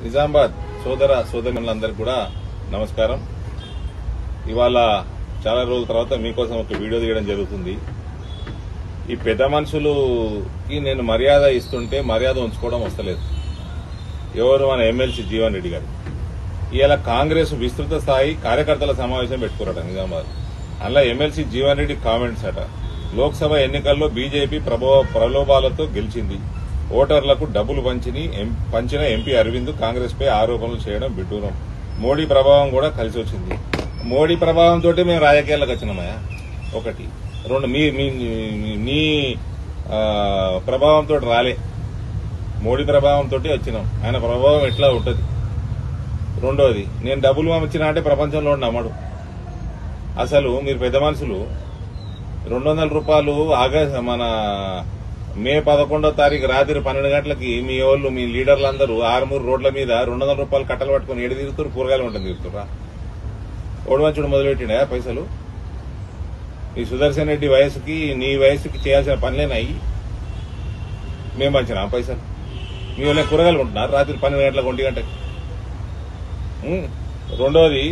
నిజామాబాద్ సోదర సోదరులందరికీ కూడా నమస్కారం. ఇవాళ చాలా రోజుల తర్వాత మీకోసం ఒక వీడియో తీయడం జరుగుతుంది. ఈ పెద్ద మనుషులకి నేను మర్యాద ఇస్తుంటే మర్యాద ఉంచుకోవడం వస్తలేదు. ఎవరు మన ఎమ్మెల్సీ జీవన్ రెడ్డి గారు ఇవాళ కాంగ్రెస్ విస్తృత స్థాయి కార్యకర్తల సమావేశం పెట్టుకున్నాట నిజామాబాద్. అందులో ఎమ్మెల్సీ జీవన్ రెడ్డి కామెంట్స్ అట, లోక్సభ ఎన్నికల్లో బీజేపీ ప్రలోభాలతో గెలిచింది, ఓటర్లకు డబ్బులు పంచిన ఎంపీ అరవింద్ కాంగ్రెస్ పై ఆరోపణలు చేయడం విడ్డూరం, మోడీ ప్రభావం కూడా కలిసి వచ్చింది. మోడీ ప్రభావంతో మేము రాజకీయాలకు వచ్చినామయ్యా. ఒకటి. రెండు, నీ ప్రభావంతో రాలే, మోడీ ప్రభావంతో వచ్చినాం. ఆయన ప్రభావం ఎట్లా ఉంటుంది. రెండోది, నేను డబ్బులు పంపించినా అంటే ప్రపంచంలో నమ్మడు. అసలు మీరు పెద్ద మనుషులు 200 రూపాయలు మన మే 11వ తారీఖు రాత్రి 12 గంటలకి మీ వాళ్ళు మీ లీడర్లందరూ ఆరుమూరు రోడ్ల మీద 200 రూపాయలు కట్టలు పట్టుకుని ఏడు తిరుగుతారు, కూరగాయలు ఉంటుంది తిరుగుతురా. ఓడిమంచుడు మొదలుపెట్టిండా పైసలు? ఈ సుదర్శన్ రెడ్డి వయసుకి నీ వయసుకి చేయాల్సిన పనులేనాయి. మేము పంచినా పైసలు? మీ వాళ్ళే కూరగాయలు కొంటున్నారు రాత్రి 12 గంటలకు 1 గంటకి. రెండోది,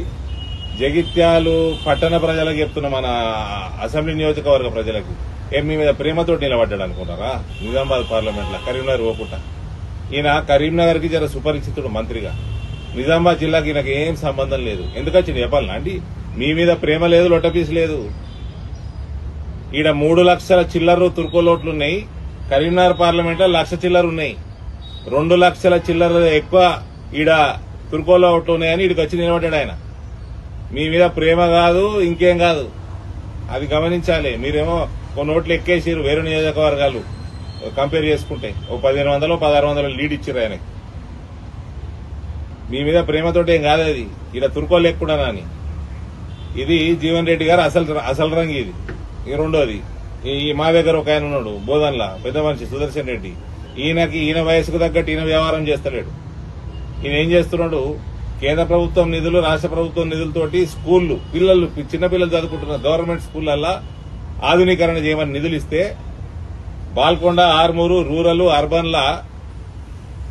జగిత్యాలు పట్టణ ప్రజలకు చెప్తున్న మన అసెంబ్లీ నియోజకవర్గ ప్రజలకి మీ మీద ప్రేమతో నిలబడ్డాడు అనుకున్నారా? నిజామాబాద్ పార్లమెంట్ లో కరీంనగర్ పోకుండా. ఈయన కరీంనగర్ కి జర సుపరిచితుడు మంత్రిగా. నిజామాబాద్ జిల్లాకి ఈయనకి ఏం సంబంధం లేదు. ఎందుకు వచ్చింది చెప్పాలనా అండి? మీ మీద ప్రేమ లేదు, లొట్టపీసు లేదు. ఈడ 3 లక్షల చిల్లర తుర్కోలోట్లున్నాయి. కరీంనగర్ పార్లమెంట్ లో 1 లక్ష చిల్లర ఉన్నాయి. 2 లక్షల చిల్లర ఎక్కువ ఈడ తుర్కోలో ఓట్లు ఉన్నాయని ఈడికి వచ్చి నిలబడ్డాడు ఆయన. మీ మీద ప్రేమ కాదు, ఇంకేం కాదు. అది గమనించాలి. మీరేమో కొన్ని ఓట్లు ఎక్కేసిరు వేరే నియోజకవర్గాలు కంపేర్ చేసుకుంటే. ఓ 1500 1600 లీడ్ ఇచ్చిర్రు ఆయనకి. మీ మీద ప్రేమతోటి ఏం కాదు అది. ఈడ తుర్కోలు ఎక్కువనా అని. ఇది జీవన్ రెడ్డి గారు అసలు రంగు ఇది. రెండోది, ఈ మా దగ్గర ఒక ఆయన ఉన్నాడు బోధన్లా, పెద్ద మనిషి సుదర్శన్ రెడ్డి. ఈయన వయసుకు తగ్గట్టు ఈయన వ్యవహారం చేస్తలేడు. ఈయన ఏం చేస్తున్నాడు? కేంద్ర ప్రభుత్వం నిధులు, రాష్ట్ర ప్రభుత్వం నిధులతోటి స్కూళ్లు, చిన్నపిల్లలు చదువుకుంటున్న గవర్నమెంట్ స్కూళ్లల్లో ఆధునీకరణ చేయమని నిధులు ఇస్తే, బాల్కొండ, ఆర్మూరు, రూరల్, అర్బన్ లా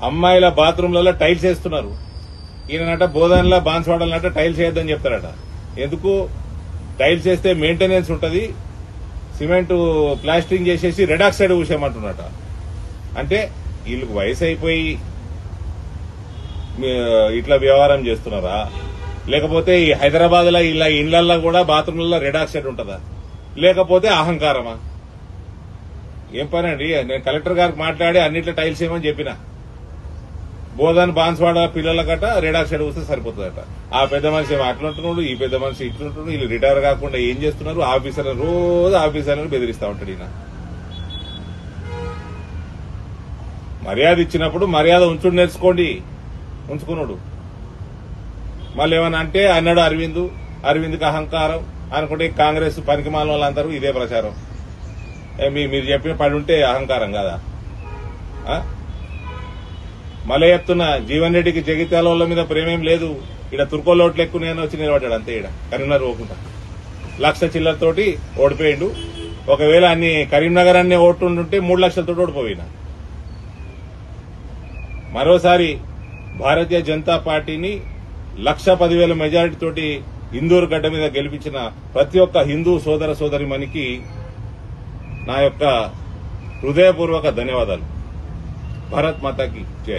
అమ్మాయిల బాత్రూంలలో టైల్స్ వేస్తున్నారు. ఈయనట బోధనలా బాన్స్వాడలనట టైల్స్ వేయద్దని చెప్తారట. ఎందుకు? టైల్స్ వేస్తే మెయింటెనెన్స్ ఉంటది, సిమెంట్ ప్లాస్టరింగ్ చేసేసి రెడ్ ఆక్సైడ్ ఊసేయమంటున్నట. అంటే వీళ్ళకి వయసు అయిపోయి ఇట్లా వ్యవహారం చేస్తున్నారా? లేకపోతే ఈ హైదరాబాద్ లో ఇలా ఇళ్లల్లో కూడా బాత్రూంలలో రెడ్ ఆక్సైడ్ ఉంటుందా? లేకపోతే అహంకారమా? ఏం పని అండి? నేను కలెక్టర్ గారికి మాట్లాడి అన్నిట్లో టైల్స్ ఏమని చెప్పిన. బోధన్ బాన్స్వాడ పిల్లల గట్ట రెడ్ ఆక్సైడ్ వస్తే సరిపోతుందట. ఆ పెద్ద మనిషి ఏమో అట్లుంటున్నాడు, ఈ పెద్ద మనిషి ఇట్లుంటున్నాడు. వీళ్ళు రిటైర్ కాకుండా ఏం చేస్తున్నారు? రోజు ఆఫీసర్లను బెదిరిస్తా ఉంటాడు ఈయన. మర్యాద ఇచ్చినప్పుడు మర్యాద ఉంచుడు నేర్చుకోండి. ఉంచుకున్నాడు. మళ్ళీ ఏమన్నా అంటే అన్నాడు అరవింద్కి అహంకారం అనుకుంటే కాంగ్రెస్ పనికిమాల వాళ్ళందరూ ఇదే ప్రచారం. మీరు చెప్పిన పడి ఉంటే అహంకారం కదా? మళ్ళీ చెప్తున్నా, జీవన్ రెడ్డికి జగిత్యాల వాళ్ళ మీద ప్రేమేం లేదు. ఇక్కడ తుర్కోలోట్లు ఎక్కువ నేను వచ్చి నిలబడ్డాడు అంతే. ఈడ కరీంనగర్ పోకుండా 1 లక్ష చిల్లరతోటి ఓడిపోయిండు. ఒకవేళ అన్ని కరీంనగర్ అన్ని ఓట్లుంటుంటే 3 లక్షలతో ఓడిపోయినా. మరోసారి భారతీయ జనతా పార్టీని 1,10,000 మెజారిటీ తోటి ఇందూరు గడ్డ మీద గెలిపించిన ప్రతి ఒక్క హిందూ సోదర సోదరిమణికి నా యొక్క హృదయపూర్వక ధన్యవాదాలు. భారత్ మాతాకి జై.